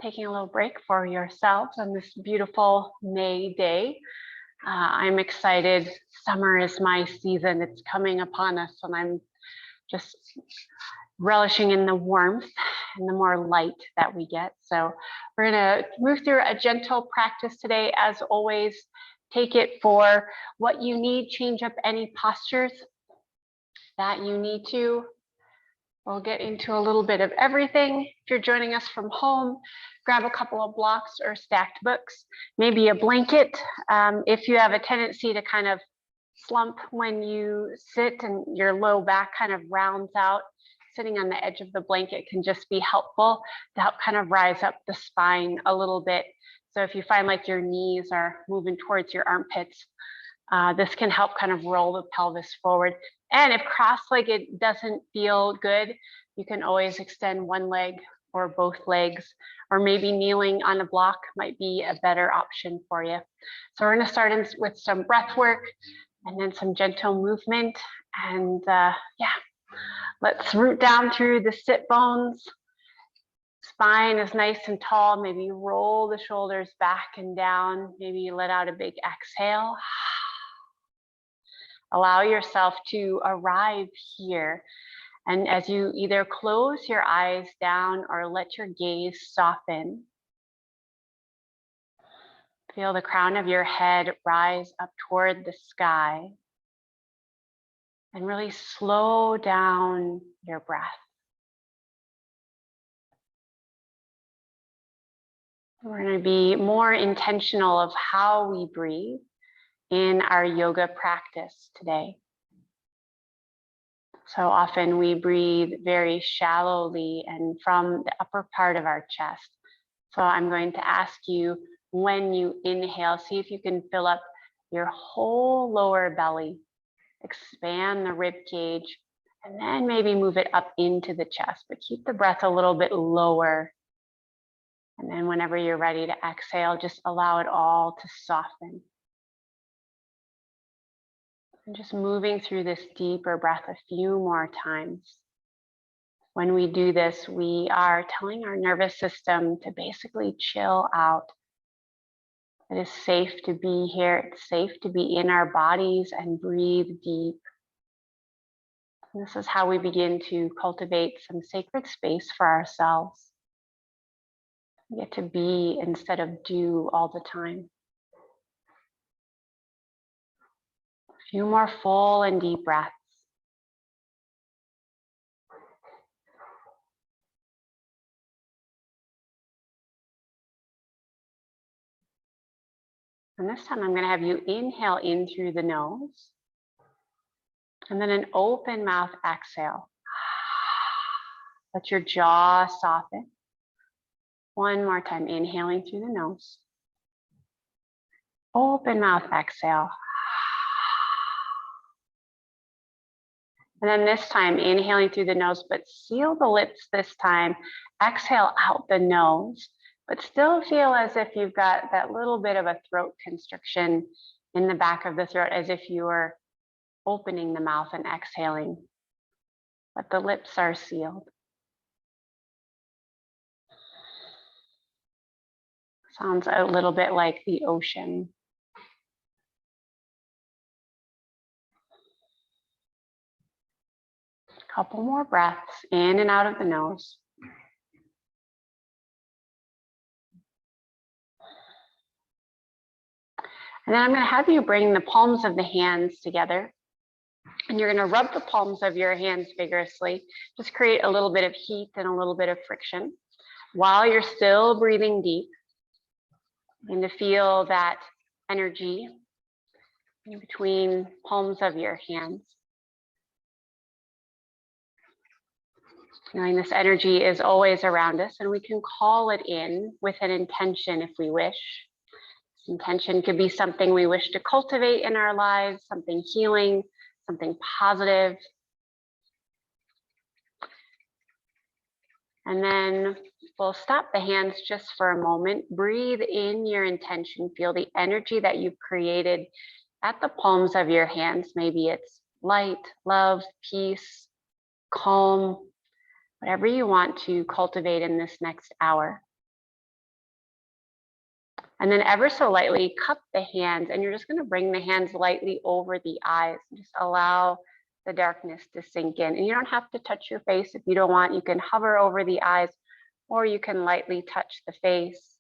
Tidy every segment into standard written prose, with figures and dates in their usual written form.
taking a little break for yourselves on this beautiful May day. I'm excited. Summer is my season. It's coming upon us, and I'm just relishing in the warmth and the more light that we get. So we're going to move through a gentle practice today. As always, take it for what you need. Change up any postures that you need to. We'll get into a little bit of everything. If you're joining us from home, grab a couple of blocks or stacked books, maybe a blanket. If you have a tendency to kind of slump when you sit and your low back kind of rounds out, sitting on the edge of the blanket can just be helpful to help kind of rise up the spine a little bit. So if you find like your knees are moving towards your armpits, this can help kind of roll the pelvis forward. And if cross-legged doesn't feel good, you can always extend one leg or both legs, or maybe kneeling on a block might be a better option for you. So we're going to start with some breath work and then some gentle movement. And let's root down through the sit bones. Spine is nice and tall. Maybe roll the shoulders back and down. Maybe let out a big exhale. Allow yourself to arrive here. And as you either close your eyes down or let your gaze soften, feel the crown of your head rise up toward the sky. And really slow down your breath. We're going to be more intentional of how we breathe in our yoga practice today. So often we breathe very shallowly and from the upper part of our chest. So I'm going to ask you, when you inhale, see if you can fill up your whole lower belly, expand the rib cage, and then maybe move it up into the chest, but keep the breath a little bit lower. And then whenever you're ready to exhale, just allow it all to soften. And just moving through this deeper breath a few more times. When we do this, we are telling our nervous system to basically chill out. It is safe to be here. It's safe to be in our bodies and breathe deep. And this is how we begin to cultivate some sacred space for ourselves. We get to be instead of do all the time. A few more full and deep breaths. And this time I'm going to have you inhale in through the nose. And then an open mouth exhale. Let your jaw soften. One more time, inhaling through the nose. Open mouth exhale. And then this time, inhaling through the nose, but seal the lips this time. Exhale out the nose, but still feel as if you've got that little bit of a throat constriction in the back of the throat, as if you were opening the mouth and exhaling, but the lips are sealed. Sounds a little bit like the ocean. Couple more breaths in and out of the nose. And then I'm going to have you bring the palms of the hands together. And you're going to rub the palms of your hands vigorously. Just create a little bit of heat and a little bit of friction while you're still breathing deep. And to feel that energy in between palms of your hands. Knowing this energy is always around us, and we can call it in with an intention if we wish. This intention could be something we wish to cultivate in our lives, something healing, something positive. And then we'll stop the hands just for a moment. Breathe in your intention. Feel the energy that you've created at the palms of your hands. Maybe it's light, love, peace, calm, whatever you want to cultivate in this next hour. And then ever so lightly cup the hands, and you're just going to bring the hands lightly over the eyes. Just allow the darkness to sink in. And you don't have to touch your face if you don't want. You can hover over the eyes, or you can lightly touch the face.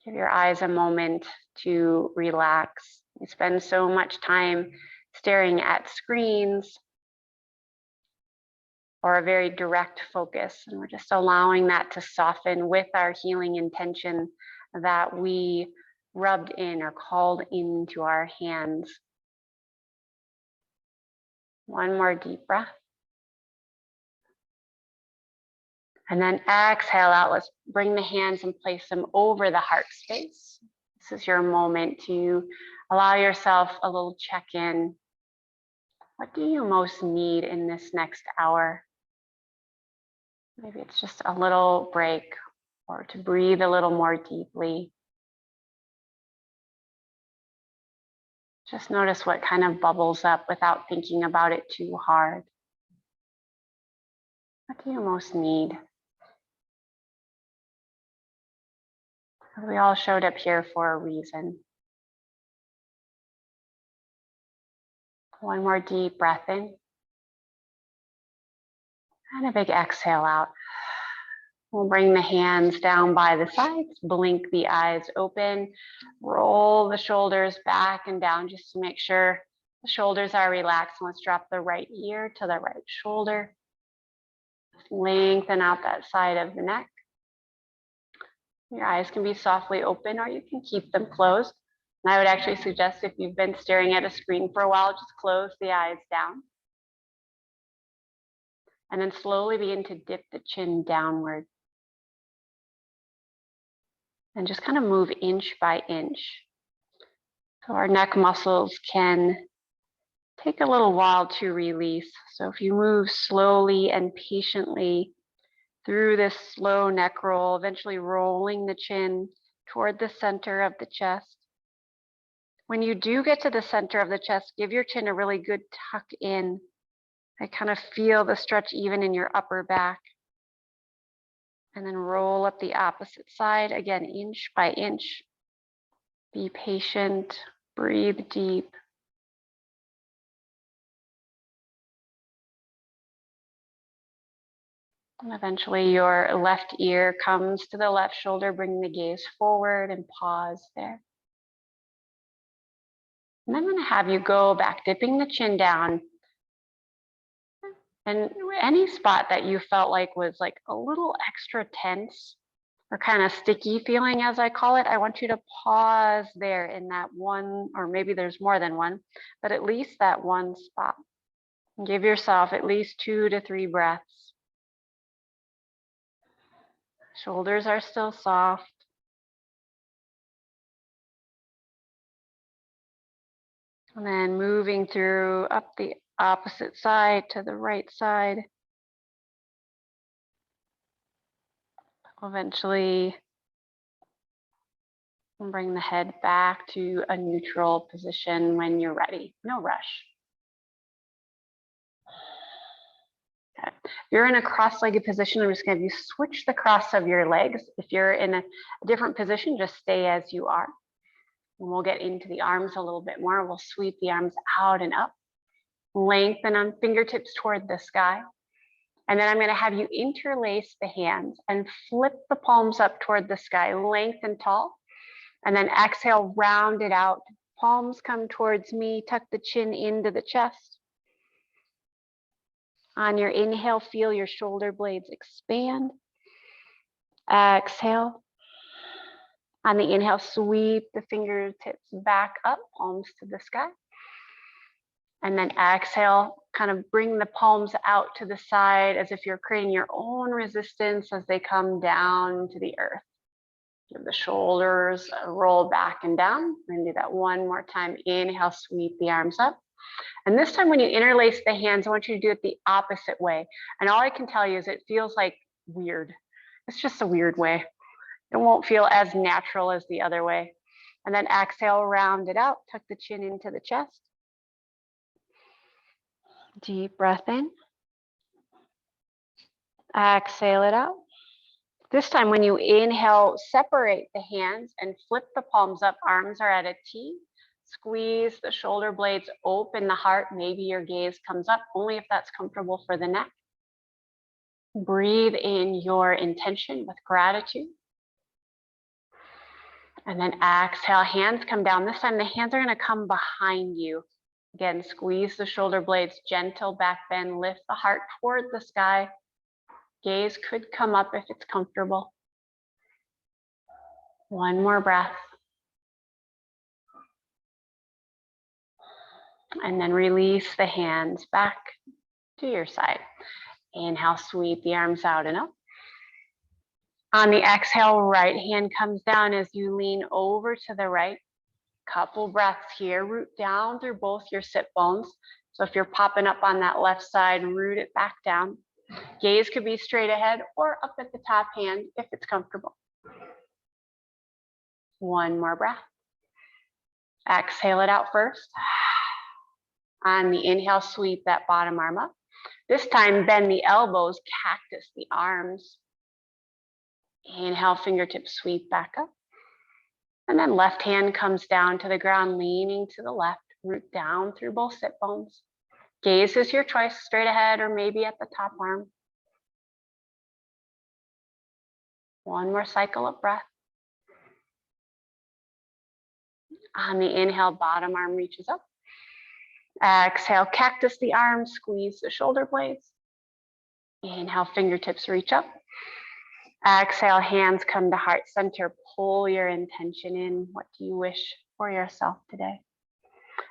Give your eyes a moment to relax. You spend so much time staring at screens or a very direct focus, and we're just allowing that to soften with our healing intention that we rubbed in or called into our hands. One more deep breath. And then exhale out. Let's bring the hands and place them over the heart space. This is your moment to allow yourself a little check-in. What do you most need in this next hour? Maybe it's just a little break or to breathe a little more deeply. Just notice what kind of bubbles up without thinking about it too hard. What do you most need? We all showed up here for a reason. One more deep breath in. And a big exhale out. We'll bring the hands down by the sides, blink the eyes open, roll the shoulders back and down just to make sure the shoulders are relaxed. Let's drop the right ear to the right shoulder. Lengthen out that side of the neck. Your eyes can be softly open or you can keep them closed. And I would actually suggest if you've been staring at a screen for a while, just close the eyes down. And then slowly begin to dip the chin downward. And just kind of move inch by inch. So our neck muscles can take a little while to release. So if you move slowly and patiently through this slow neck roll, eventually rolling the chin toward the center of the chest. When you do get to the center of the chest, give your chin a really good tuck in. I kind of feel the stretch even in your upper back. And then roll up the opposite side, again, inch by inch. Be patient, breathe deep. And eventually your left ear comes to the left shoulder, bring the gaze forward and pause there. And I'm going to have you go back, dipping the chin down. And any spot that you felt like was like a little extra tense or kind of sticky feeling, as I call it, I want you to pause there in that one, or maybe there's more than one, but at least that one spot. And give yourself at least 2 to 3 breaths. Shoulders are still soft. And then moving through up the opposite side to the right side. Eventually, bring the head back to a neutral position when you're ready. No rush. Okay. If you're in a cross-legged position, I'm just going to have you switch the cross of your legs. If you're in a different position, just stay as you are. And we'll get into the arms a little bit more. We'll sweep the arms out and up. Lengthen on fingertips toward the sky. And then I'm going to have you interlace the hands and flip the palms up toward the sky, lengthen tall. And then exhale, round it out. Palms come towards me, tuck the chin into the chest. On your inhale, feel your shoulder blades expand. Exhale. On the inhale, sweep the fingertips back up, palms to the sky. And then exhale, kind of bring the palms out to the side as if you're creating your own resistance as they come down to the earth. Give the shoulders a roll back and down. We're gonna do that one more time. Inhale, sweep the arms up. And this time when you interlace the hands, I want you to do it the opposite way. And all I can tell you is it feels like weird. It's just a weird way. It won't feel as natural as the other way. And then exhale, round it out, tuck the chin into the chest. Deep breath in. Exhale it out. This time when you inhale, separate the hands and flip the palms up. Arms are at a T. Squeeze the shoulder blades, open the heart. Maybe your gaze comes up, only if that's comfortable for the neck. Breathe in your intention with gratitude. And then exhale, hands come down. This time the hands are going to come behind you. Again, squeeze the shoulder blades, gentle back bend, lift the heart toward the sky. Gaze could come up if it's comfortable. One more breath. And then release the hands back to your side. Inhale, sweep the arms out and up. On the exhale, right hand comes down as you lean over to the right. Couple breaths here. Root down through both your sit bones. So if you're popping up on that left side, root it back down. Gaze could be straight ahead or up at the top hand if it's comfortable. One more breath. Exhale it out first. On the inhale, sweep that bottom arm up. This time, bend the elbows, cactus the arms. Inhale, fingertips sweep back up. And then left hand comes down to the ground, leaning to the left, root down through both sit bones. Gaze is your choice, straight ahead or maybe at the top arm. One more cycle of breath. On the inhale, bottom arm reaches up. Exhale, cactus the arms, squeeze the shoulder blades. Inhale, fingertips reach up. Exhale, hands come to heart center. Pull your intention in. What do you wish for yourself today?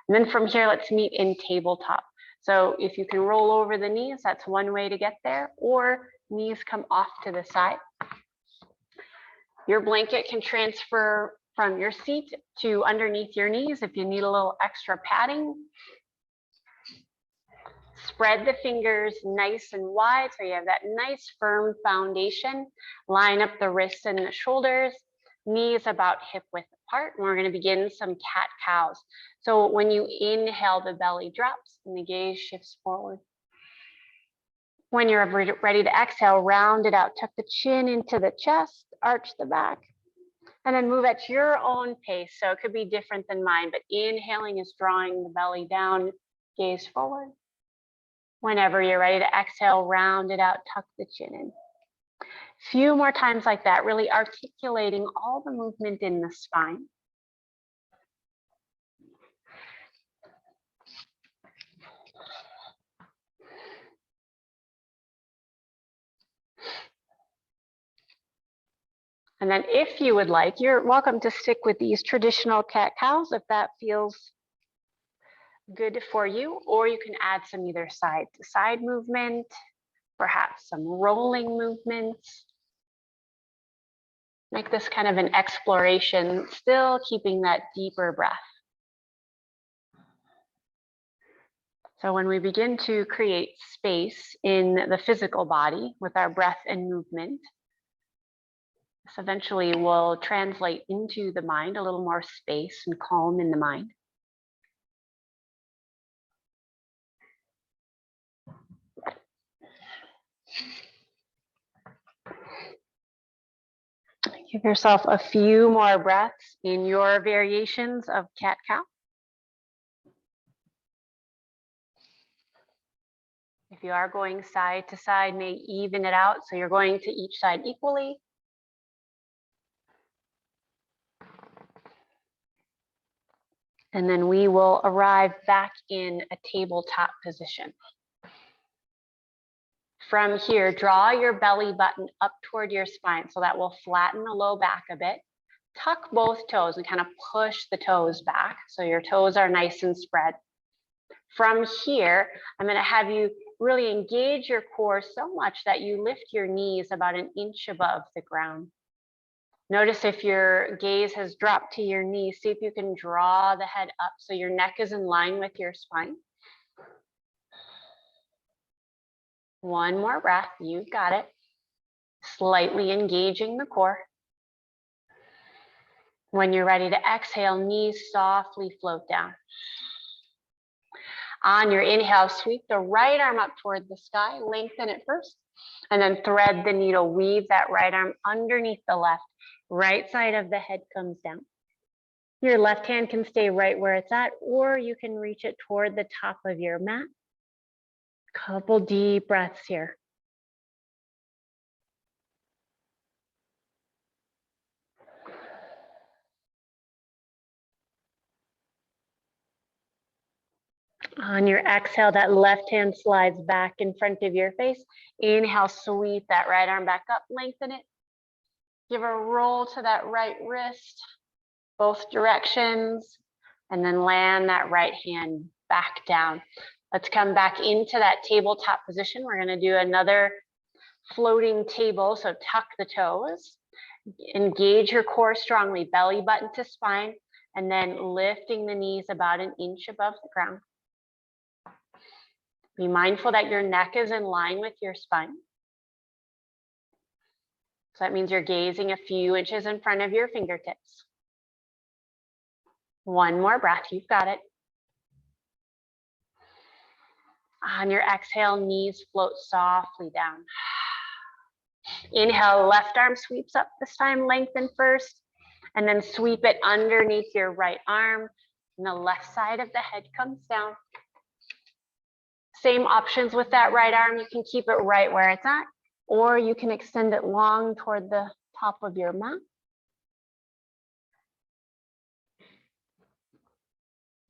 And then from here, let's meet in tabletop. So if you can roll over the knees, that's one way to get there, or knees come off to the side. Your blanket can transfer from your seat to underneath your knees if you need a little extra padding. Spread the fingers nice and wide so you have that nice firm foundation. Line up the wrists and the shoulders, knees about hip width apart. And we're going to begin some cat-cows. So when you inhale, the belly drops and the gaze shifts forward. When you're ready to exhale, round it out. Tuck the chin into the chest, arch the back, and then move at your own pace. So it could be different than mine, but inhaling is drawing the belly down, gaze forward. Whenever you're ready to exhale, round it out, tuck the chin in. Few more times like that, really articulating all the movement in the spine. And then if you would like, you're welcome to stick with these traditional cat-cows if that feels good for you, or you can add some either side to side movement, perhaps some rolling movements. Make this kind of an exploration, still keeping that deeper breath. So when we begin to create space in the physical body with our breath and movement, this eventually will translate into the mind, a little more space and calm in the mind. Give yourself a few more breaths in your variations of cat-cow. If you are going side to side, may even it out so you're going to each side equally. And then we will arrive back in a tabletop position. From here, draw your belly button up toward your spine, so that will flatten the low back a bit. Tuck both toes and kind of push the toes back so your toes are nice and spread. From here, I'm going to have you really engage your core so much that you lift your knees about an inch above the ground. Notice if your gaze has dropped to your knees, see if you can draw the head up so your neck is in line with your spine. One more breath, you've got it. Slightly engaging the core. When you're ready to exhale, knees softly float down. On your inhale, sweep the right arm up toward the sky, lengthen it first. And then thread the needle, weave that right arm underneath the left. Right side of the head comes down. Your left hand can stay right where it's at, or you can reach it toward the top of your mat. Couple deep breaths here. On your exhale, that left hand slides back in front of your face. Inhale, sweep that right arm back up, lengthen it. Give a roll to that right wrist, both directions, and then land that right hand back down. Let's come back into that tabletop position. We're going to do another floating table, so tuck the toes. Engage your core strongly, belly button to spine, and then lifting the knees about an inch above the ground. Be mindful that your neck is in line with your spine. So that means you're gazing a few inches in front of your fingertips. One more breath, you've got it. On your exhale, knees float softly down. Inhale, left arm sweeps up this time, lengthen first, and then sweep it underneath your right arm, and the left side of the head comes down. Same options with that right arm. You can keep it right where it's at, or you can extend it long toward the top of your mat.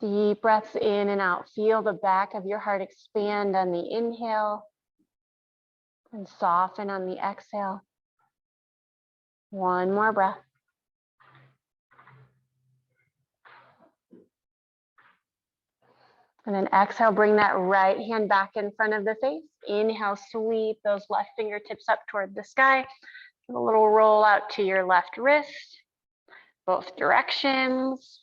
Deep breaths in and out. Feel the back of your heart expand on the inhale and soften on the exhale. One more breath. And then exhale, bring that right hand back in front of the face. Inhale, sweep those left fingertips up toward the sky. Give a little roll out to your left wrist, both directions.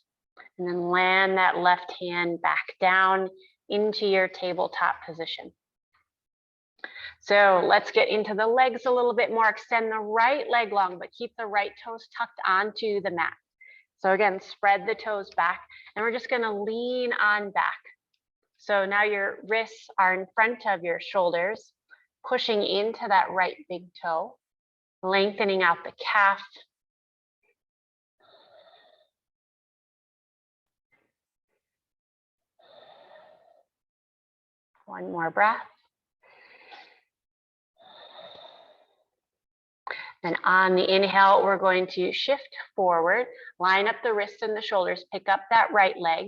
And then land that left hand back down into your tabletop position. So let's get into the legs a little bit more. Extend the right leg long, but keep the right toes tucked onto the mat. So again, spread the toes back, and we're just gonna lean on back. So now your wrists are in front of your shoulders, pushing into that right big toe, lengthening out the calf. One more breath. And on the inhale, we're going to shift forward, line up the wrists and the shoulders, pick up that right leg,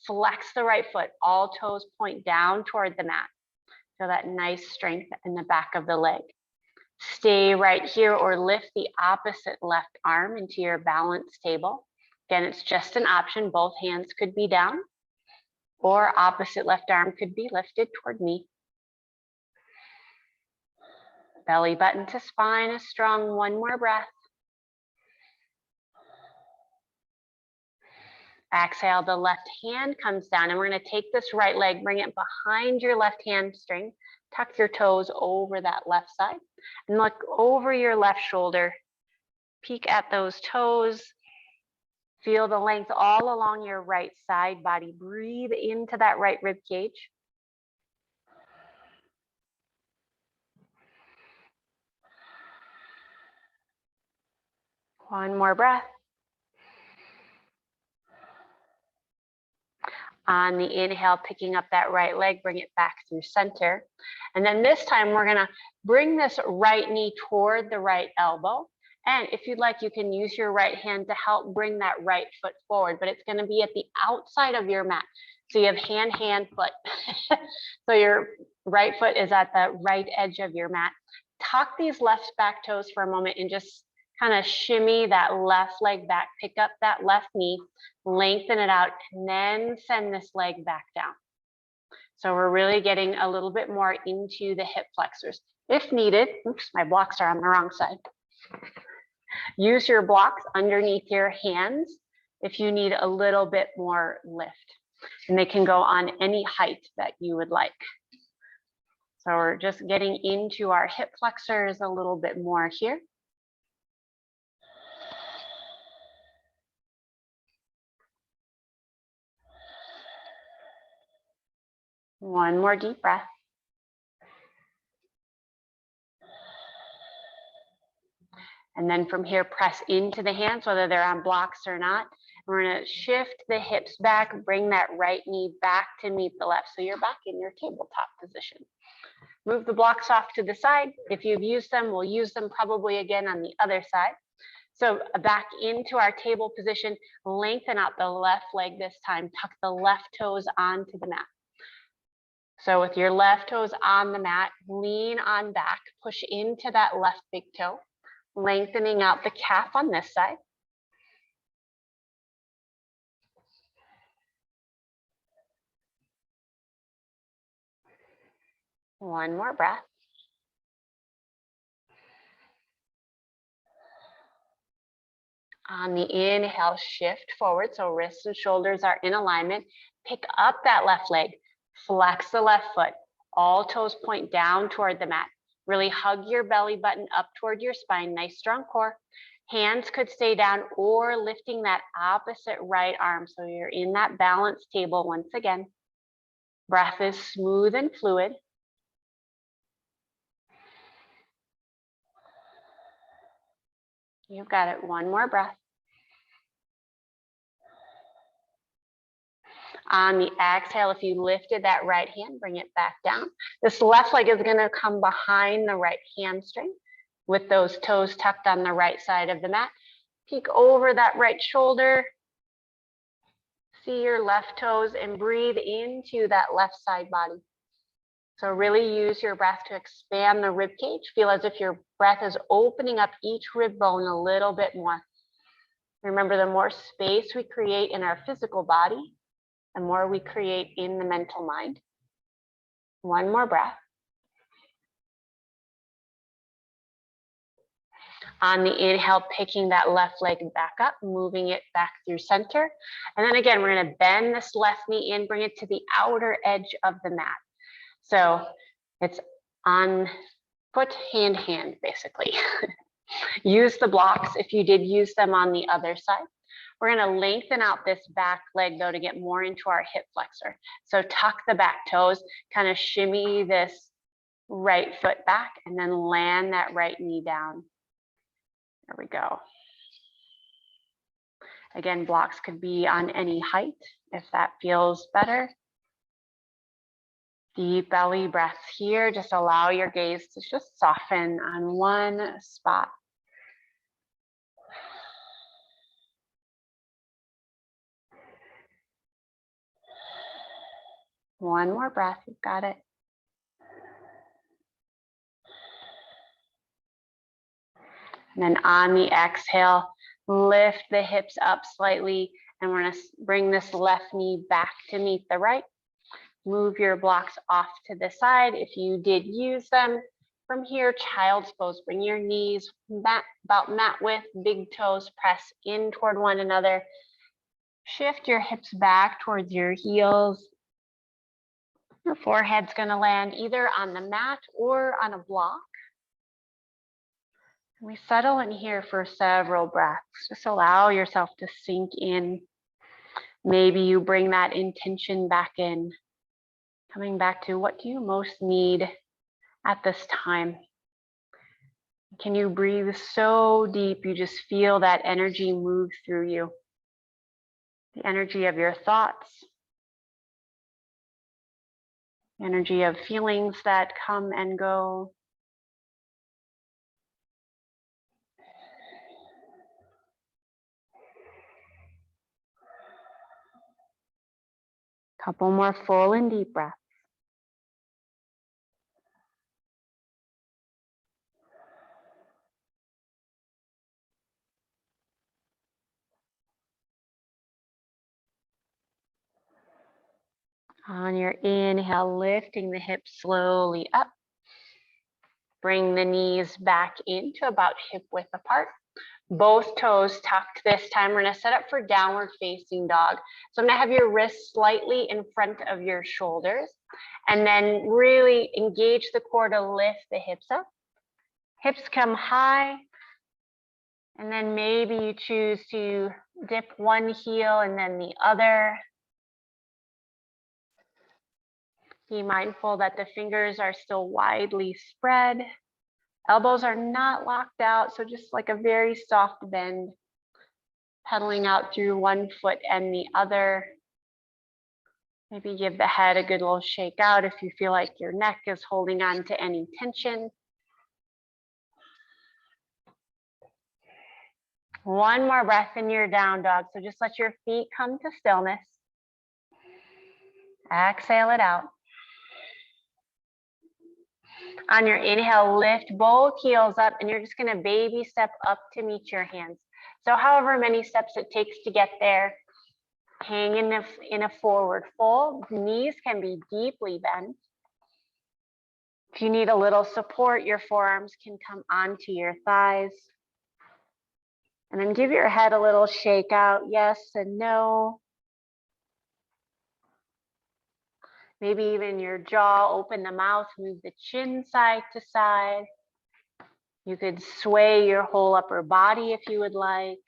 flex the right foot, all toes point down toward the mat. Feel that nice strength in the back of the leg. Stay right here or lift the opposite left arm into your balance table. Again, it's just an option. Both hands could be down, or opposite left arm could be lifted toward me. Belly button to spine is strong. One more breath. Exhale, the left hand comes down, and we're going to take this right leg, bring it behind your left hamstring, tuck your toes over that left side, and look over your left shoulder. Peek at those toes. Feel the length all along your right side body. Breathe into that right rib cage. One more breath. On the inhale, picking up that right leg, bring it back through center. And then this time we're gonna bring this right knee toward the right elbow. And if you'd like, you can use your right hand to help bring that right foot forward, but it's gonna be at the outside of your mat. So you have hand, foot. So your right foot is at the right edge of your mat. Tuck these left back toes for a moment and just kind of shimmy that left leg back, pick up that left knee, lengthen it out, and then send this leg back down. So we're really getting a little bit more into the hip flexors. If needed, oops, my blocks are on the wrong side. Use your blocks underneath your hands if you need a little bit more lift. And they can go on any height that you would like. So we're just getting into our hip flexors a little bit more here. One more deep breath. And then from here, press into the hands, whether they're on blocks or not. We're gonna shift the hips back, bring that right knee back to meet the left. So you're back in your tabletop position. Move the blocks off to the side. If you've used them, we'll use them probably again on the other side. So back into our table position, lengthen out the left leg this time, tuck the left toes onto the mat. So with your left toes on the mat, lean on back, push into that left big toe, lengthening out the calf on this side. One more breath. On the inhale, shift forward, so wrists and shoulders are in alignment. Pick up that left leg, flex the left foot. All toes point down toward the mat. Really hug your belly button up toward your spine, nice strong core. Hands could stay down or lifting that opposite right arm, so you're in that balanced table once again. Breath is smooth and fluid. You've got it, one more breath. On the exhale, if you lifted that right hand, bring it back down. This left leg is gonna come behind the right hamstring with those toes tucked on the right side of the mat. Peek over that right shoulder. See your left toes and breathe into that left side body. So really use your breath to expand the rib cage. Feel as if your breath is opening up each rib bone a little bit more. Remember, the more space we create in our physical body, the more we create in the mental mind. One more breath. On the inhale, picking that left leg back up, moving it back through center. And then again, we're gonna bend this left knee in, bring it to the outer edge of the mat. So it's on foot, hand, hand, basically. Use the blocks if you did use them on the other side. We're gonna lengthen out this back leg though to get more into our hip flexor. So tuck the back toes, kind of shimmy this right foot back and then land that right knee down. There we go. Again, blocks could be on any height if that feels better. Deep belly breaths here. Just allow your gaze to just soften on one spot. One more breath, you've got it. And then on the exhale, lift the hips up slightly, and we're gonna bring this left knee back to meet the right. Move your blocks off to the side if you did use them. From here, child's pose. Bring your knees about mat width, big toes press in toward one another. Shift your hips back towards your heels. Your forehead's gonna land either on the mat or on a block. We settle in here for several breaths. Just allow yourself to sink in. Maybe you bring that intention back in. Coming back to, what do you most need at this time? Can you breathe so deep you just feel that energy move through you? The energy of your thoughts, energy of feelings that come and go. Couple more full and deep breaths. On your inhale, lifting the hips slowly up. Bring the knees back into about hip width apart. Both toes tucked this time. We're gonna set up for downward facing dog. So I'm gonna have your wrists slightly in front of your shoulders and then really engage the core to lift the hips up. Hips come high. And then maybe you choose to dip one heel and then the other. Be mindful that the fingers are still widely spread. Elbows are not locked out, so just like a very soft bend, pedaling out through one foot and the other. Maybe give the head a good little shake out if you feel like your neck is holding on to any tension. One more breath in your down dog. So just let your feet come to stillness. Exhale it out. On your inhale, lift both heels up, and you're just going to baby step up to meet your hands. So however many steps it takes to get there, hang in a forward fold. Knees can be deeply bent. If you need a little support, your forearms can come onto your thighs. And then give your head a little shake out, yes and no. Maybe even your jaw, open the mouth, move the chin side to side. You could sway your whole upper body if you would like.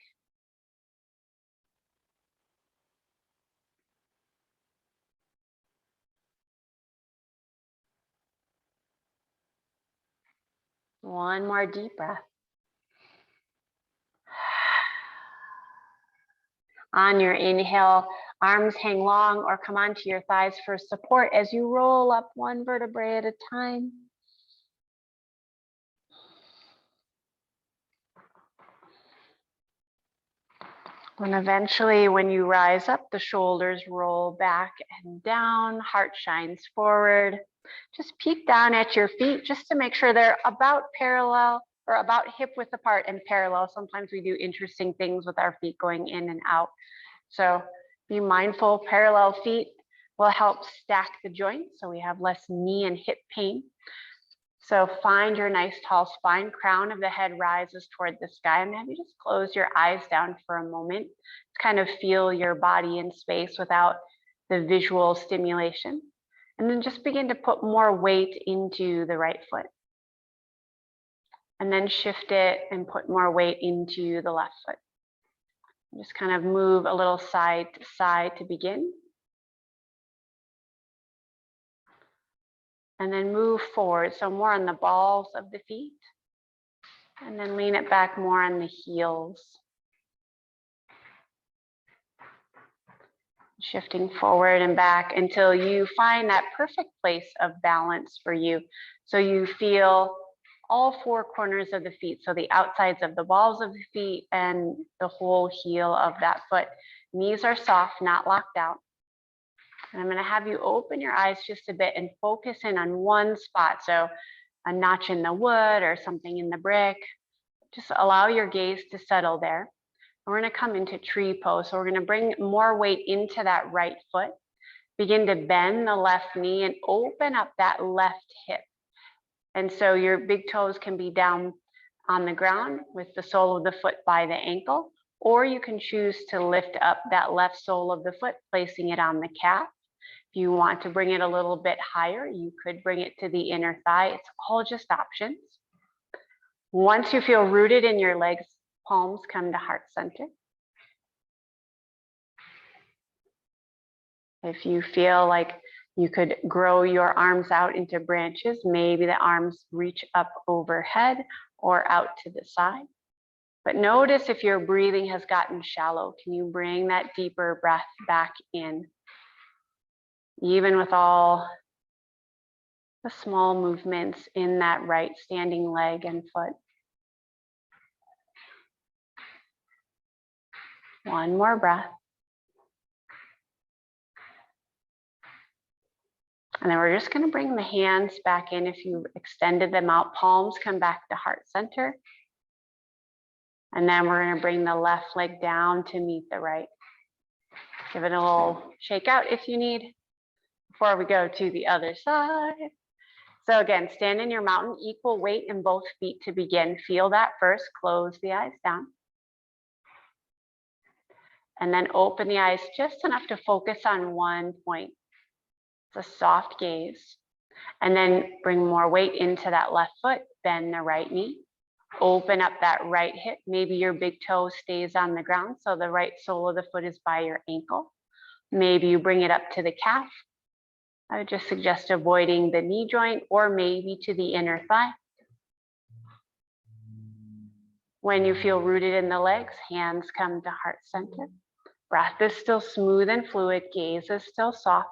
One more deep breath. On your inhale, arms hang long or come onto your thighs for support as you roll up one vertebrae at a time. And eventually, when you rise up, the shoulders roll back and down, heart shines forward. Just peek down at your feet just to make sure they're about parallel or about hip width apart and parallel. Sometimes we do interesting things with our feet going in and out. So be mindful, parallel feet will help stack the joints so we have less knee and hip pain. So find your nice tall spine, crown of the head rises toward the sky, and maybe just close your eyes down for a moment to kind of feel your body in space without the visual stimulation. And then just begin to put more weight into the right foot. And then shift it and put more weight into the left foot. Just kind of move a little side to side to begin. And then move forward, so more on the balls of the feet. And then lean it back more on the heels. Shifting forward and back until you find that perfect place of balance for you. So you feel all four corners of the feet, so the outsides of the balls of the feet and the whole heel of that foot. Knees are soft, not locked out. And I'm going to have you open your eyes just a bit and focus in on one spot. So a notch in the wood or something in the brick. Just allow your gaze to settle there. We're going to come into tree pose. So we're going to bring more weight into that right foot. Begin to bend the left knee and open up that left hip. And so your big toes can be down on the ground with the sole of the foot by the ankle, or you can choose to lift up that left sole of the foot, placing it on the calf. If you want to bring it a little bit higher, you could bring it to the inner thigh. It's all just options. Once you feel rooted in your legs, palms come to heart center. If you feel like you could grow your arms out into branches, maybe the arms reach up overhead or out to the side. But notice if your breathing has gotten shallow, can you bring that deeper breath back in? Even with all the small movements in that right standing leg and foot. One more breath. And then we're just going to bring the hands back in. If you extended them out, palms come back to heart center. And then we're going to bring the left leg down to meet the right. Give it a little shake out if you need before we go to the other side. So again, stand in your mountain, equal weight in both feet to begin. Feel that first, close the eyes down. And then open the eyes just enough to focus on one point. It's a soft gaze. And then bring more weight into that left foot, bend the right knee. Open up that right hip. Maybe your big toe stays on the ground, so the right sole of the foot is by your ankle. Maybe you bring it up to the calf. I would just suggest avoiding the knee joint or maybe to the inner thigh. When you feel rooted in the legs, hands come to heart center. Breath is still smooth and fluid, gaze is still soft.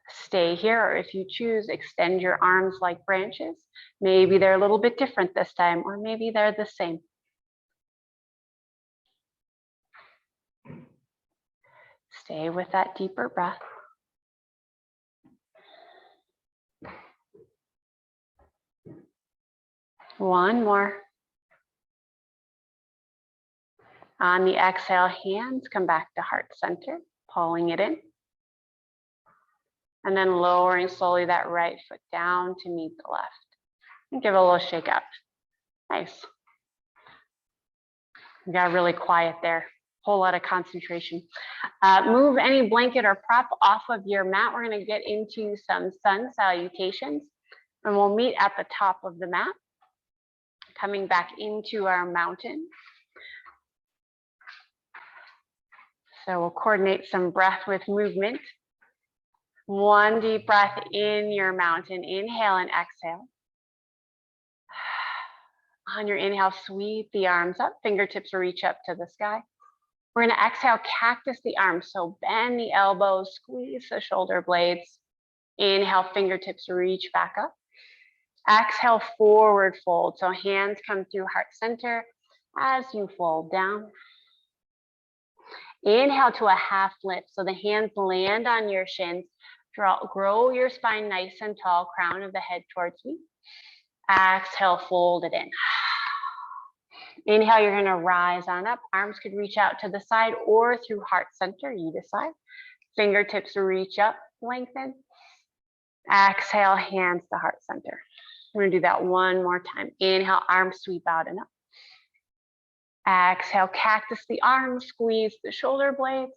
Stay here, or if you choose, extend your arms like branches. Maybe they're a little bit different this time, or maybe they're the same. Stay with that deeper breath. One more. On the exhale, hands come back to heart center, pulling it in. And then lowering slowly that right foot down to meet the left. And give it a little shake out. Nice. You got really quiet there. Whole lot of concentration. Move any blanket or prop off of your mat. We're going to get into some sun salutations. And we'll meet at the top of the mat. Coming back into our mountain. So we'll coordinate some breath with movement. One deep breath in your mountain. Inhale and exhale. On your inhale, sweep the arms up. Fingertips reach up to the sky. We're going to exhale, cactus the arms. So bend the elbows, squeeze the shoulder blades. Inhale, fingertips reach back up. Exhale, forward fold. So hands come through heart center as you fold down. Inhale to a half lift. So the hands land on your shins. Grow your spine nice and tall, crown of the head towards you. Exhale, fold it in. Inhale, you're going to rise on up. Arms could reach out to the side or through heart center, you decide. Fingertips reach up, lengthen. Exhale, hands to heart center. We're going to do that one more time. Inhale, arms sweep out and up. Exhale, cactus the arms, squeeze the shoulder blades.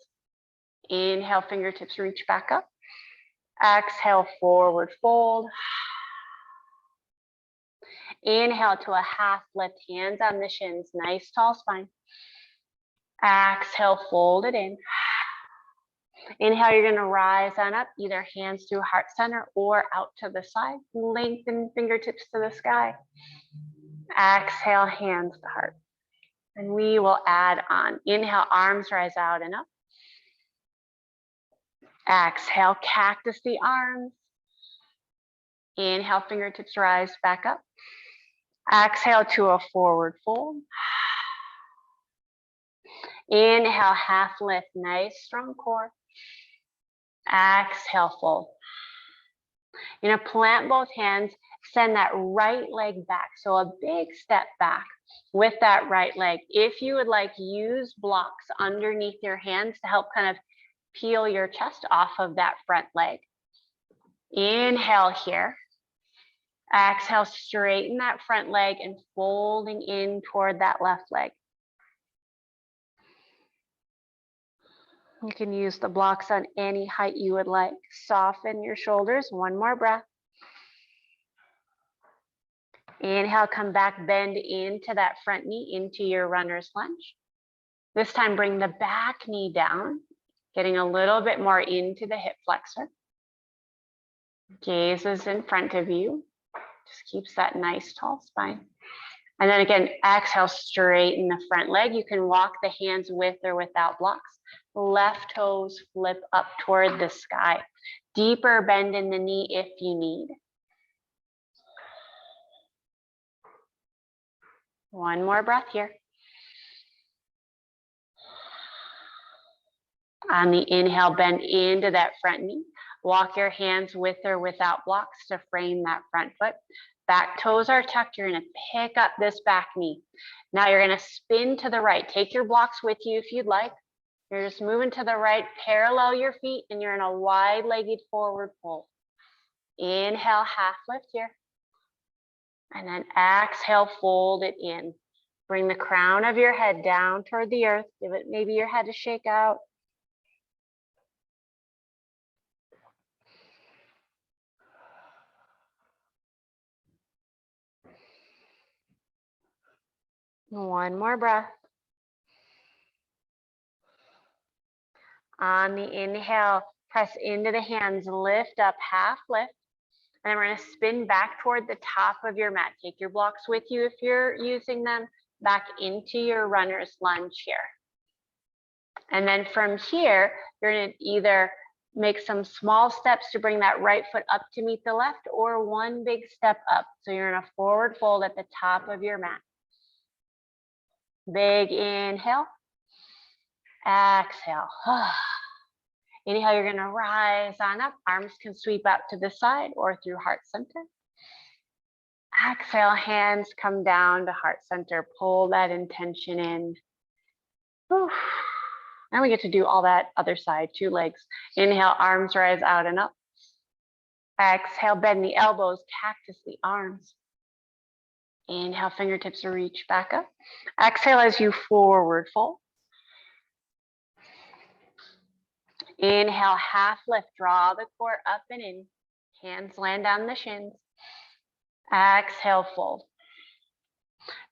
Inhale, fingertips reach back up. Exhale, forward fold. Inhale to a half lift, hands on the shins, nice tall spine. Exhale, fold it in. Inhale, you're going to rise on up, either hands through heart center or out to the side. Lengthen fingertips to the sky. Exhale, hands to heart. And we will add on. Inhale, arms rise out and up. Exhale, cactus the arms. Inhale, fingertips rise back up. Exhale to a forward fold. Inhale, half lift, nice strong core. Exhale, fold. You're going to plant both hands, send that right leg back. So a big step back with that right leg. If you would like, use blocks underneath your hands to help kind of peel your chest off of that front leg. Inhale here. Exhale, straighten that front leg and folding in toward that left leg. You can use the blocks on any height you would like. Soften your shoulders. One more breath. Inhale, come back, bend into that front knee, into your runner's lunge. This time, bring the back knee down, getting a little bit more into the hip flexor. Gaze is in front of you. Just keeps that nice tall spine. And then again, exhale, straighten the front leg. You can walk the hands with or without blocks. Left toes flip up toward the sky. Deeper bend in the knee if you need. One more breath here. On the inhale, bend into that front knee. Walk your hands with or without blocks to frame that front foot. Back toes are tucked. You're going to pick up this back knee. Now you're going to spin to the right. Take your blocks with you if you'd like. You're just moving to the right, parallel your feet, and you're in a wide-legged forward fold. Inhale, half lift here. And then exhale, fold it in. Bring the crown of your head down toward the earth. Give it maybe your head a shake out. One more breath. On the inhale, press into the hands, lift up, half lift. And then we're going to spin back toward the top of your mat. Take your blocks with you if you're using them, back into your runner's lunge here. And then from here, you're going to either make some small steps to bring that right foot up to meet the left, or one big step up. So you're in a forward fold at the top of your mat. Big inhale. Exhale. Inhale, you're going to rise on up. Arms can sweep out to the side or through heart center. Exhale, hands come down to heart center. Pull that intention in. Whew. Now we get to do all that other side, 2 legs. Inhale, arms rise out and up. Exhale, bend the elbows, cactus the arms. Inhale, fingertips reach back up. Exhale as you forward fold. Inhale, half lift, draw the core up and in. Hands land on the shins. Exhale, fold.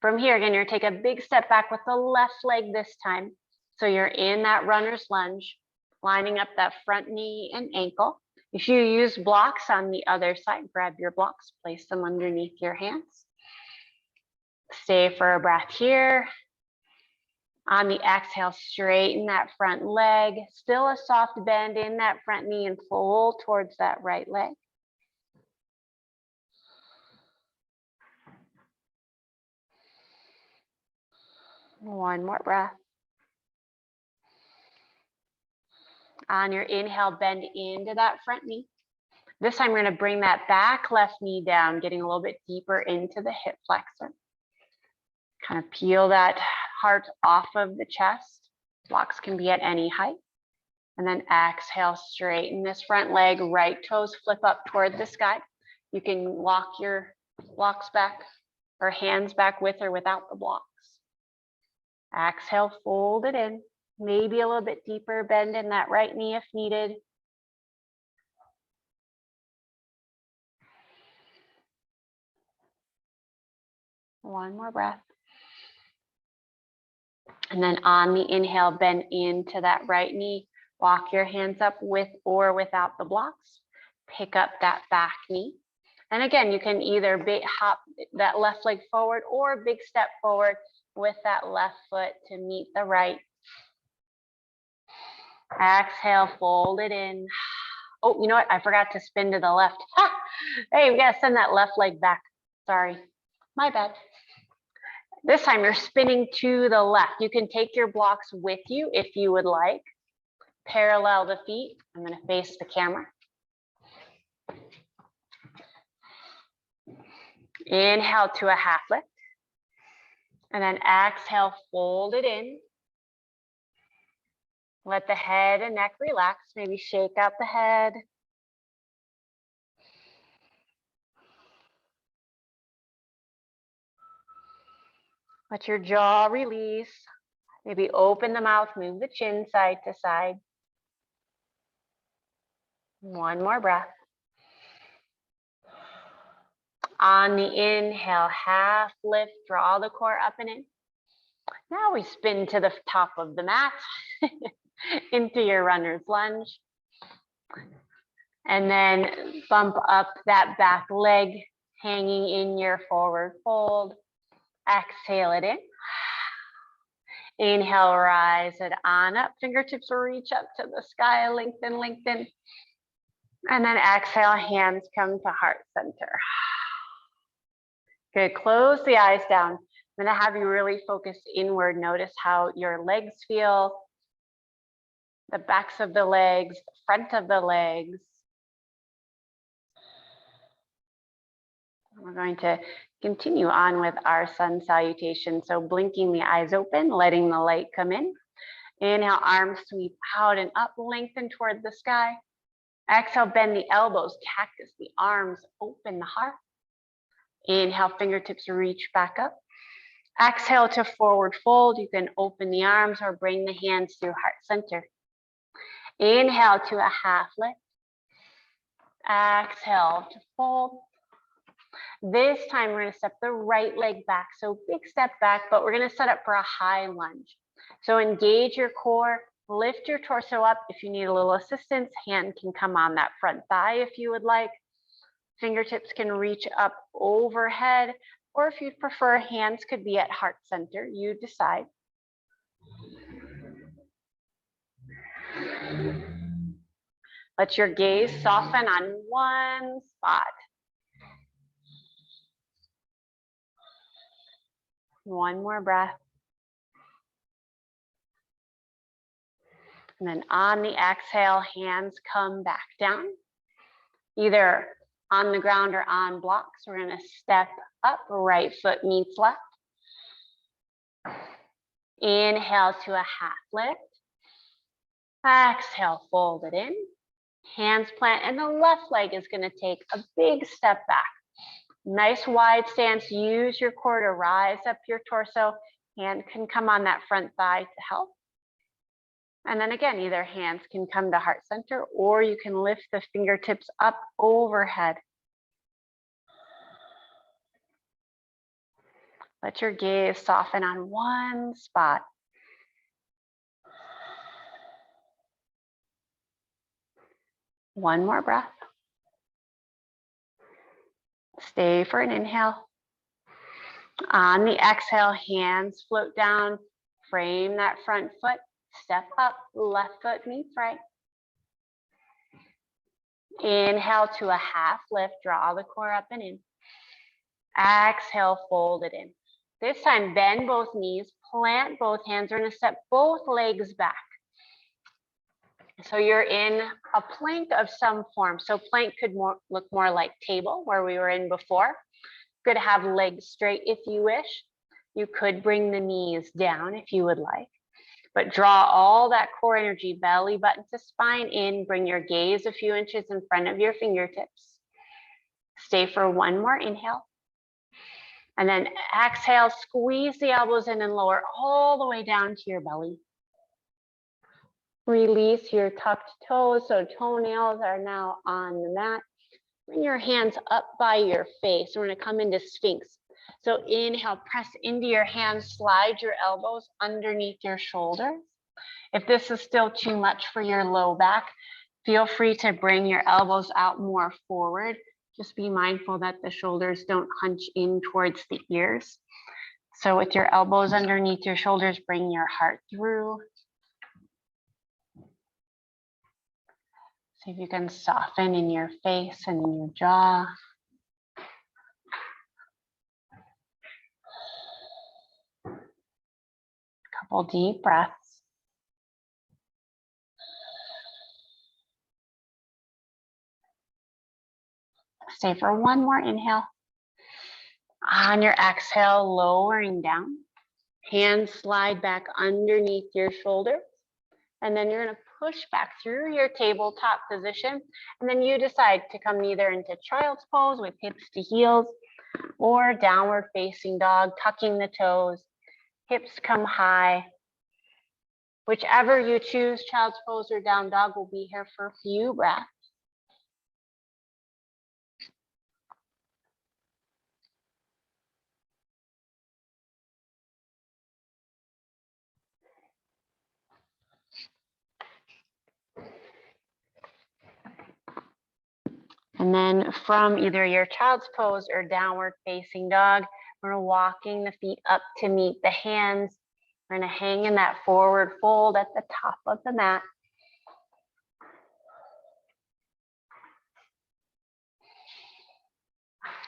From here, again, you're gonna take a big step back with the left leg this time. So you're in that runner's lunge, lining up that front knee and ankle. If you use blocks on the other side, grab your blocks, place them underneath your hands. Stay for a breath here. On the exhale, straighten that front leg. Still a soft bend in that front knee and fold towards that right leg. One more breath. On your inhale, bend into that front knee. This time we're going to bring that back left knee down, getting a little bit deeper into the hip flexor. Kind of peel that heart off of the chest. Blocks can be at any height. And then exhale, straighten this front leg, right toes flip up toward the sky. You can walk your blocks back or hands back with or without the blocks. Exhale, fold it in. Maybe a little bit deeper bend in that right knee if needed. One more breath. And then on the inhale, bend into that right knee. Walk your hands up with or without the blocks. Pick up that back knee. And again, you can either hop that left leg forward or big step forward with that left foot to meet the right. Exhale, fold it in. Oh, you know what? I forgot to spin to the left. Hey, we got to send that left leg back. Sorry, my bad. This time you're spinning to the left. You can take your blocks with you if you would like. Parallel the feet. I'm going to face the camera. Inhale to a half lift. And then exhale, fold it in. Let the head and neck relax. Maybe shake out the head. Let your jaw release. Maybe open the mouth, move the chin side to side. One more breath. On the inhale, half lift, draw the core up and in. Now we spin to the top of the mat into your runner's lunge. And then bump up that back leg, hanging in your forward fold. Exhale it in. Inhale, rise it on up. Fingertips will reach up to the sky, lengthen, lengthen. And then exhale, hands come to heart center. Good, close the eyes down. I'm gonna have you really focus inward. Notice how your legs feel, the backs of the legs, the front of the legs. We're going to continue on with our sun salutation. So blinking the eyes open, letting the light come in. Inhale, arms sweep out and up, lengthen toward the sky. Exhale, bend the elbows, cactus the arms, open the heart. Inhale, fingertips reach back up. Exhale to forward fold. You can open the arms or bring the hands through heart center. Inhale to a half lift. Exhale to fold. This time we're going to step the right leg back. So big step back, but we're going to set up for a high lunge. So engage your core, lift your torso up. If you need a little assistance, hand can come on that front thigh if you would like. Fingertips can reach up overhead, or if you prefer, hands could be at heart center. You decide. Let your gaze soften on one spot. One more breath. And then on the exhale, hands come back down, either on the ground or on blocks. We're going to step up, right foot meets left. Inhale to a half lift. Exhale, fold it in. Hands plant, and the left leg is going to take a big step back. Nice wide stance. Use your core to rise up your torso. Hand can come on that front thigh to help. And then again, either hands can come to heart center, or you can lift the fingertips up overhead. Let your gaze soften on one spot. One more breath. Stay for an inhale. On the exhale, hands float down. Frame that front foot. Step up, left foot meets right. Inhale to a half lift. Draw the core up and in. Exhale, fold it in. This time, bend both knees, plant both hands. We're going to step both legs back. So you're in a plank of some form. So plank could look more like table, where we were in before. Good to have legs straight if you wish. You could bring the knees down if you would like. But draw all that core energy, belly button to spine in. Bring your gaze a few inches in front of your fingertips. Stay for one more inhale. And then exhale, squeeze the elbows in and lower all the way down to your belly. Release your tucked toes, so toenails are now on the mat. Bring your hands up by your face. We're going to come into Sphinx. So inhale, press into your hands, slide your elbows underneath your shoulders. If this is still too much for your low back, feel free to bring your elbows out more forward. Just be mindful that the shoulders don't hunch in towards the ears. So with your elbows underneath your shoulders, bring your heart through. See if you can soften in your face and in your jaw. Couple deep breaths. Stay for one more inhale. On your exhale, lowering down. Hands slide back underneath your shoulders. And then you're going to push back through your tabletop position. And then you decide to come either into child's pose with hips to heels, or downward facing dog, tucking the toes. Hips come high. Whichever you choose, child's pose or down dog, will be here for a few breaths. And then from either your child's pose or downward facing dog, we're walking the feet up to meet the hands. We're going to hang in that forward fold at the top of the mat.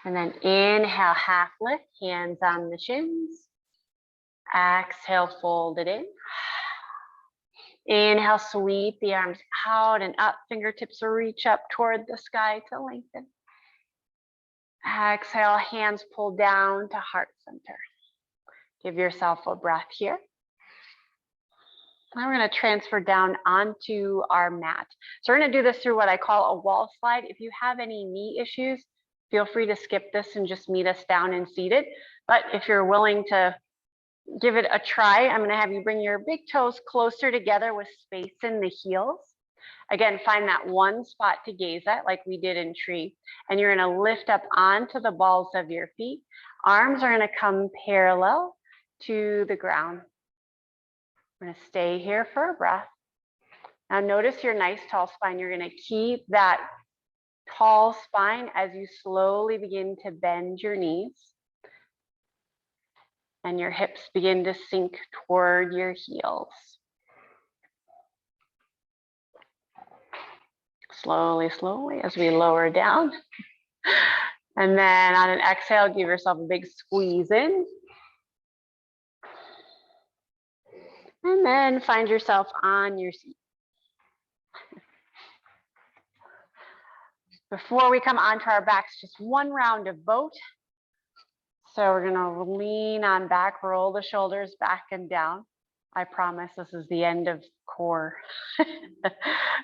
And then inhale, half lift, hands on the shins. Exhale, fold it in. Inhale, sweep the arms out and up. Fingertips reach up toward the sky to lengthen. Exhale, hands pull down to heart center. Give yourself a breath here. Now we're going to transfer down onto our mat. So we're going to do this through what I call a wall slide. If you have any knee issues, feel free to skip this and just meet us down and seated. But if you're willing to give it a try, I'm going to have you bring your big toes closer together with space in the heels. Again, find that one spot to gaze at like we did in tree. And you're going to lift up onto the balls of your feet. Arms are going to come parallel to the ground. We're going to stay here for a breath. Now notice your nice tall spine. You're going to keep that tall spine as you slowly begin to bend your knees and your hips begin to sink toward your heels. Slowly, slowly as we lower down. And then on an exhale, give yourself a big squeeze in. And then find yourself on your seat. Before we come onto our backs, just one round of boat. So we're gonna lean on back, roll the shoulders back and down. I promise this is the end of core.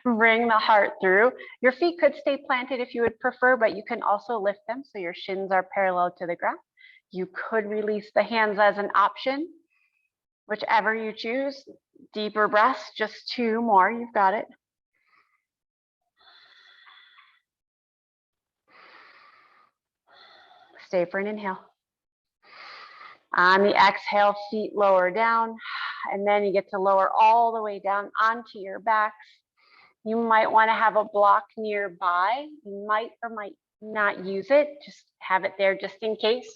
Bring the heart through. Your feet could stay planted if you would prefer, but you can also lift them so your shins are parallel to the ground. You could release the hands as an option, whichever you choose. Deeper breaths, just 2 more, you've got it. Stay for an inhale. On the exhale, feet lower down, and then you get to lower all the way down onto your backs. You might want to have a block nearby. You might or might not use it. Just have it there just in case.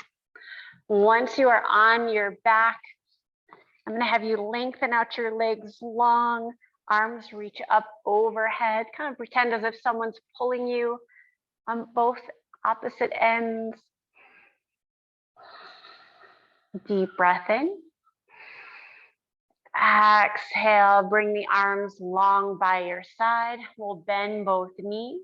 Once you are on your back, I'm going to have you lengthen out your legs long, arms reach up overhead. Kind of pretend as if someone's pulling you on both opposite ends. Deep breath in. Exhale, bring the arms long by your side. We'll bend both knees.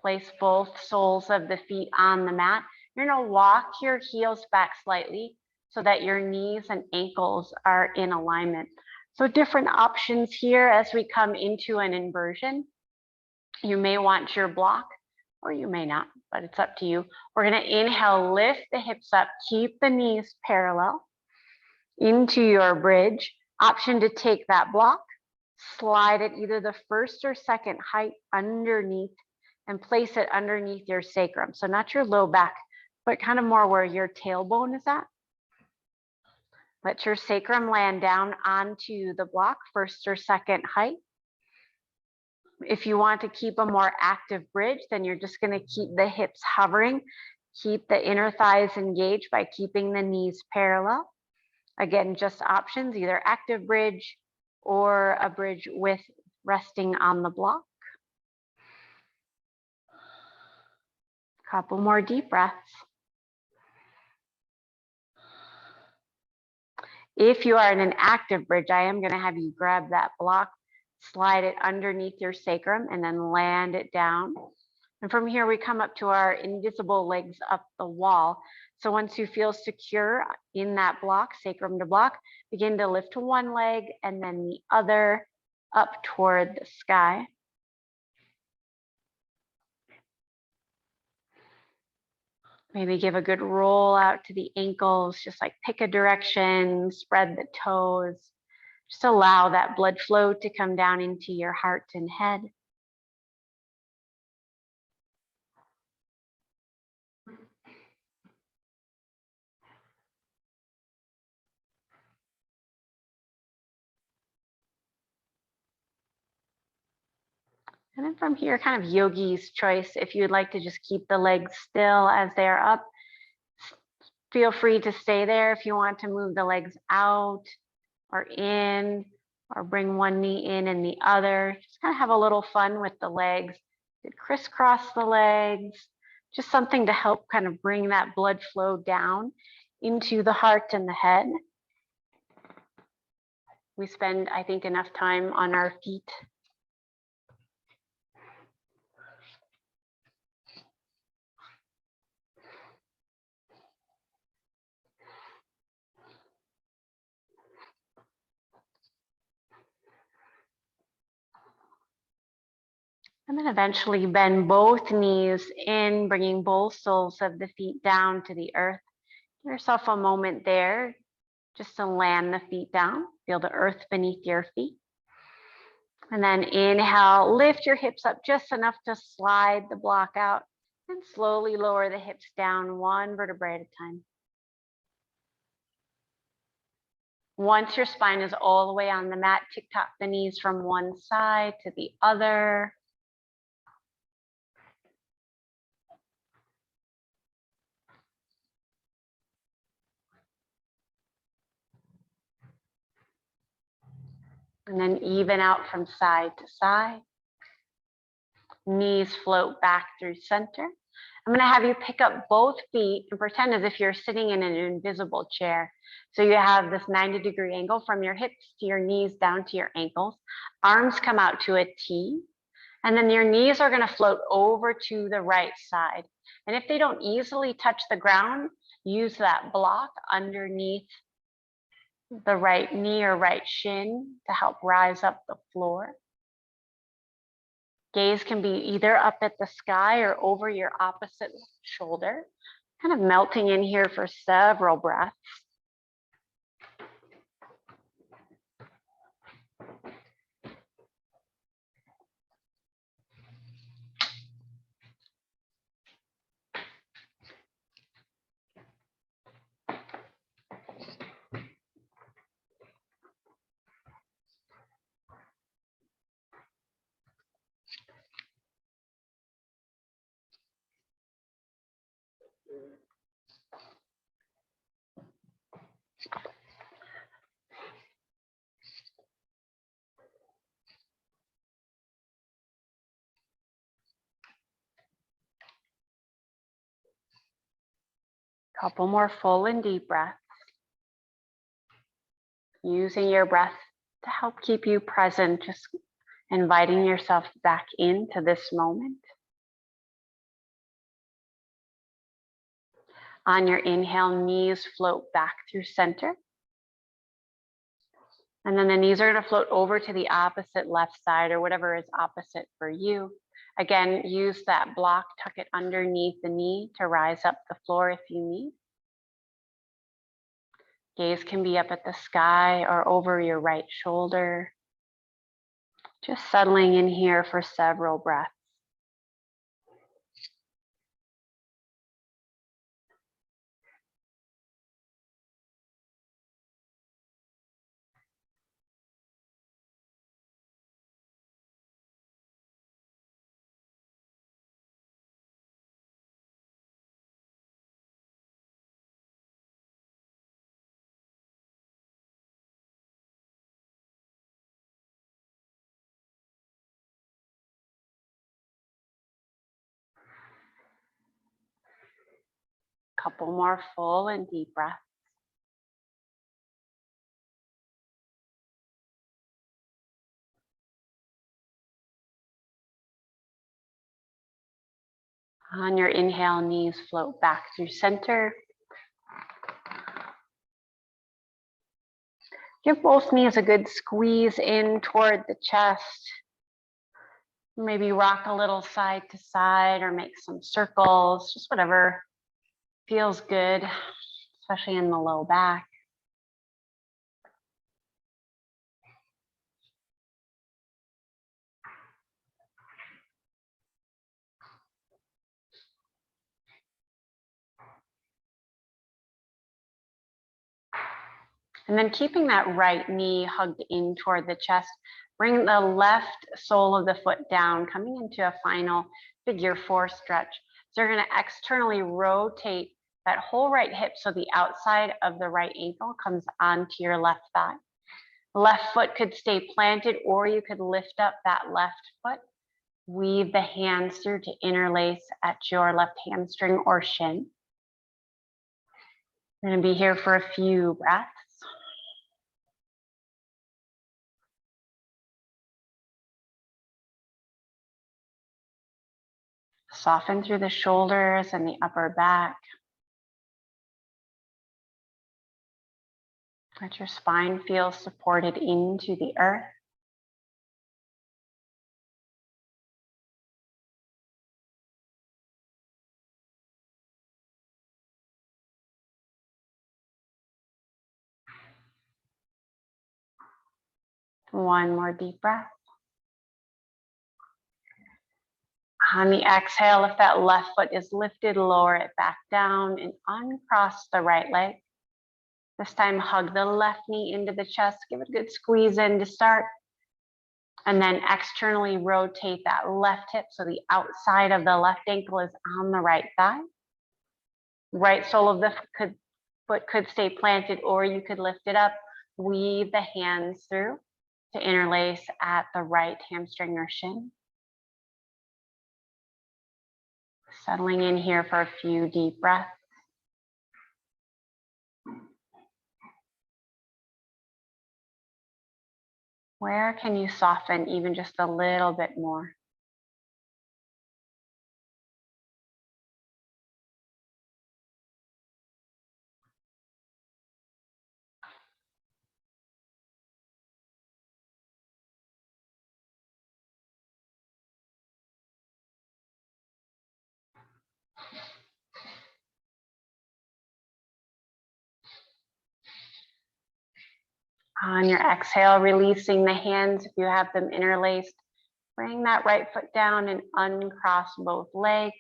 Place both soles of the feet on the mat. You're gonna walk your heels back slightly so that your knees and ankles are in alignment. So different options here as we come into an inversion. You may want your block or you may not, but it's up to you. We're gonna inhale, lift the hips up, keep the knees parallel into your bridge. Option to take that block, slide it either the first or second height underneath and place it underneath your sacrum. So not your low back, but kind of more where your tailbone is at. Let your sacrum land down onto the block, first or second height. If you want to keep a more active bridge, then you're just going to keep the hips hovering. Keep the inner thighs engaged by keeping the knees parallel. Again, just options, either active bridge or a bridge with resting on the block. Couple more deep breaths. If you are in an active bridge, I am going to have you grab that block, slide it underneath your sacrum, and then land it down. And from here, we come up to our invisible legs up the wall. So once you feel secure in that block, sacrum to block, begin to lift one leg and then the other up toward the sky. Maybe give a good roll out to the ankles, just like pick a direction, spread the toes. Just allow that blood flow to come down into your heart and head. And then from here, kind of yogi's choice. If you'd like to just keep the legs still as they're up, feel free to stay there. If you want to move the legs out or in, or bring one knee in and the other, just kind of have a little fun with the legs. Crisscross the legs, just something to help kind of bring that blood flow down into the heart and the head. We spend, I think, enough time on our feet. And then eventually bend both knees in, bringing both soles of the feet down to the earth. Give yourself a moment there just to land the feet down. Feel the earth beneath your feet. And then inhale, lift your hips up just enough to slide the block out and slowly lower the hips down one vertebrae at a time. Once your spine is all the way on the mat, tick-tock the knees from one side to the other. And then even out from side to side. Knees float back through center. I'm going to have you pick up both feet and pretend as if you're sitting in an invisible chair. So you have this 90-degree angle from your hips to your knees down to your ankles. Arms come out to a T. And then your knees are going to float over to the right side. And if they don't easily touch the ground, use that block underneath the right knee or right shin to help rise up the floor. Gaze can be either up at the sky or over your opposite shoulder, kind of melting in here for several breaths. Couple more full and deep breaths. Using your breath to help keep you present, just inviting yourself back into this moment. On your inhale, knees float back through center. And then the knees are going to float over to the opposite left side or whatever is opposite for you. Again, use that block, tuck it underneath the knee to rise up the floor if you need. Gaze can be up at the sky or over your right shoulder. Just settling in here for several breaths. Couple more full and deep breaths. On your inhale, knees float back through center. Give both knees a good squeeze in toward the chest. Maybe rock a little side to side or make some circles, just whatever feels good, especially in the low back. And then keeping that right knee hugged in toward the chest, bring the left sole of the foot down, coming into a final figure 4 stretch. So you're going to externally rotate that whole right hip so the outside of the right ankle comes onto your left thigh. Left foot could stay planted, or you could lift up that left foot. Weave the hands through to interlace at your left hamstring or shin. We're going to be here for a few breaths. Soften through the shoulders and the upper back. Let your spine feel supported into the earth. One more deep breath. On the exhale, if that left foot is lifted, lower it back down and uncross the right leg. This time, hug the left knee into the chest. Give it a good squeeze in to start. And then externally rotate that left hip so the outside of the left ankle is on the right thigh. Right sole of the foot could stay planted, or you could lift it up. Weave the hands through to interlace at the right hamstring or shin. Settling in here for a few deep breaths. Where can you soften even just a little bit more? On your exhale, releasing the hands if you have them interlaced. Bring that right foot down and uncross both legs.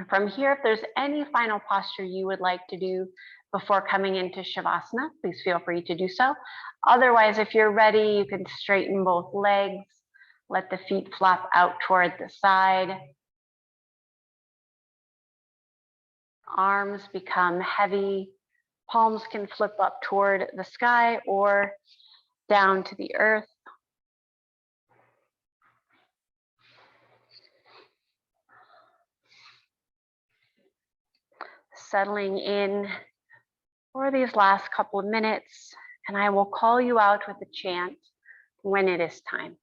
From here, if there's any final posture you would like to do before coming into Shavasana, please feel free to do so. Otherwise, if you're ready, you can straighten both legs. Let the feet flop out toward the side. Arms become heavy. Palms can flip up toward the sky or down to the earth. Settling in for these last couple of minutes, and I will call you out with a chant when it is time.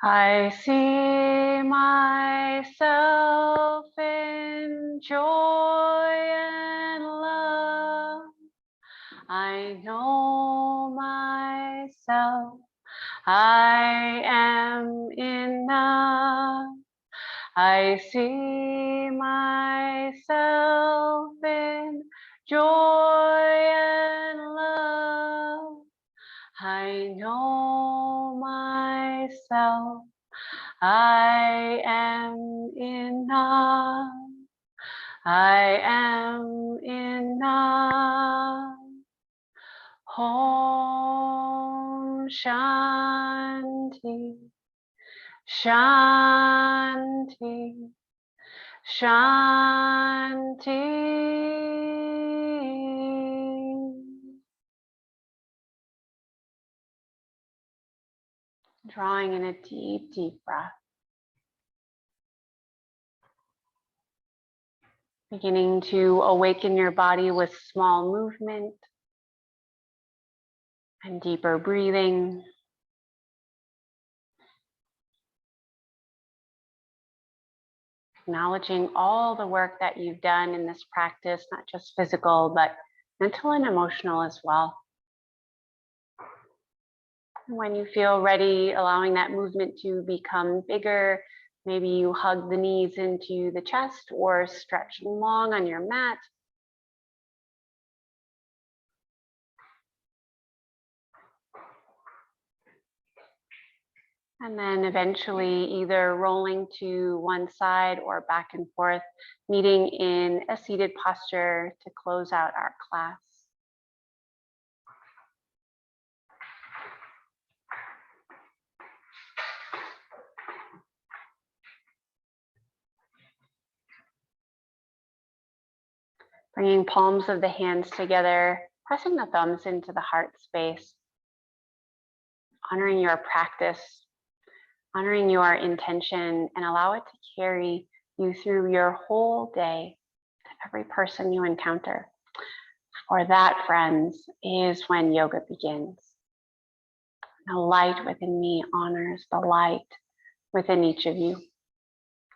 I see myself in joy and love. I know myself. I am enough. I see myself in joy and love. I know myself. I am enough. I am enough. Om Shanti, Shanti, Shanti. Drawing in a deep, deep breath. Beginning to awaken your body with small movement and deeper breathing. Acknowledging all the work that you've done in this practice, not just physical, but mental and emotional as well. When you feel ready, allowing that movement to become bigger, maybe you hug the knees into the chest or stretch long on your mat. And then eventually either rolling to one side or back and forth, meeting in a seated posture to close out our class. Bringing palms of the hands together, pressing the thumbs into the heart space. Honoring your practice, honoring your intention, and allow it to carry you through your whole day to every person you encounter. For that, friends, is when yoga begins. The light within me honors the light within each of you.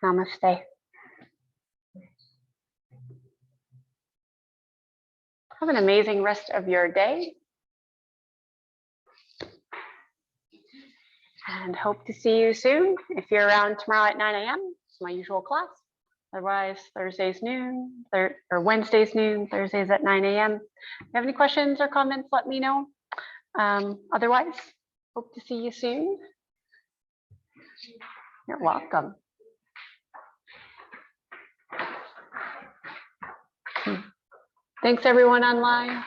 Namaste. Have an amazing rest of your day. And hope to see you soon. If you're around tomorrow at 9 a.m., it's my usual class. Otherwise, Thursdays noon, or Wednesdays noon, Thursdays at 9 a.m. If you have any questions or comments, let me know. Otherwise, hope to see you soon. You're welcome. Thanks everyone online.